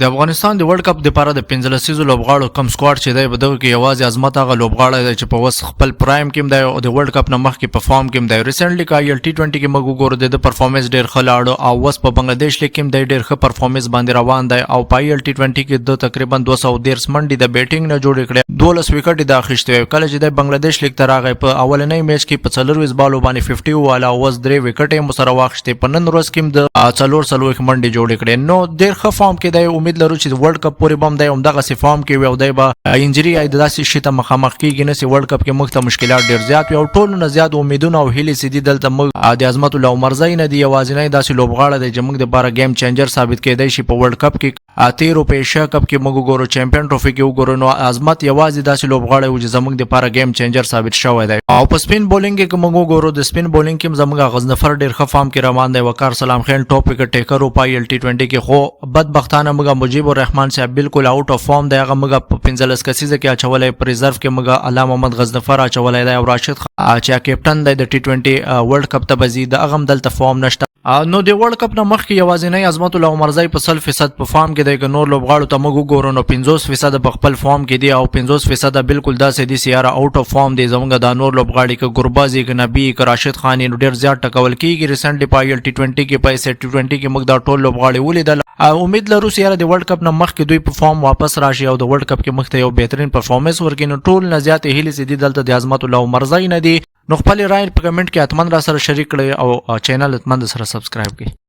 د افغانستان د ورلد کپ لپاره د 15 لسیزو لوبغاړو کم سکواډ چې دی بدو کې یوازې عظمت هغه لوبغاړی دی چې په وس خپل پرایم کې دی او د ورلد کپ نه مخکې په فارم کې دی. ریسنټلی کا ټي 20 کې موږ وګورو د پرفارمنس ډیر خلاړو او وس په بنگلاديش لیکم دی ډیر ښه پرفارمنس باندې روان دی او په ټي 20 کې د تقریبا 213 منډي د بیټینګ نه جوړ کړي 12 وکټ د اخیشته کله چې د بنگلاديش لیک تر هغه په اولنۍ میچ کې په 40 بالو باندې 50 والا وس 3 وکټ یې مسره واخشته په نن ورځ کې د 4 منډي جوړ کړي نو ډیر ښه فارم کې دی. امید لرو چې ورلد کپ پورې بم دی هم دغه سی فارم کې وي او دی به انجری اې داسې شي ته مخامخ کیږي نه سی ورلد کپ کې موږ ته مشکلات ډیر زیات وي او ټول نه زیات امیدونه او هیلې سدي دلته موږ د عظمت الله عمرزای نه دی یوازینی داسې لوبغاړی دی چې موږ د بار گیم چینجر ثابت کېدای شي په ورلد کپ کې 13 په ایشیا کپ کې موږ ګورو چمپیون ټرافي کې وګورو نو عظمت یوازې داسې لوبغاړی و چې زموږ د لپاره گیم چینجر ثابت شوی دی. او په سپین بولینګ کې موږ وګورو د سپین بولینګ کې زموږ غزنفر ډیر ښه فارم کې روان دی. وقار سلام خان ټاپ وکټ ټیکر او په ټي 20 کې خو بدبختانه موږ مجيب الرحمن صاحب بالکل اوټ اف فارم دی. هغه موږ په 15 کسیزه کې اچولې په ریزرو کې موږ علامه محمد غزنفر اچولې دی او راشد چې کیپټن دی د ټي 20 ورلد کپ ته بزید هغه دلته فارم نشته. نو د ورلد کپ نه مخکې یوازینی عظمت الله عمرزای په 100% په فارم کې دی. نور لوبغاړو ته موږ وګورو نو 50% په خپل فارم کې دی او 50% بالکل داسې دي سیاره اوټ اف فارم دی. زموږ د نور لوبغاړي کې ګربازي کې نبی کې راشد خان نو ډیر زیات ټکول کیږي. ریسنټلی په ټي 20 کې په ټي 20 کې موږ دا ټول لوبغاړي ولیدل. امید لرو سیاره د ورلد کپ نه مخکې دوی په فارم واپس راشي او د ورلد کپ کې مخ ته یو بهترین پرفارمنس ورکړي. نو ټول نه زیات هیلې سدي دلته د عظمت الله عمرزای نه دی. نو خپل رائے په کمنټ کې اتمن را سره شریک کړئ او چینل اتمن سره سبسکرایب کړئ.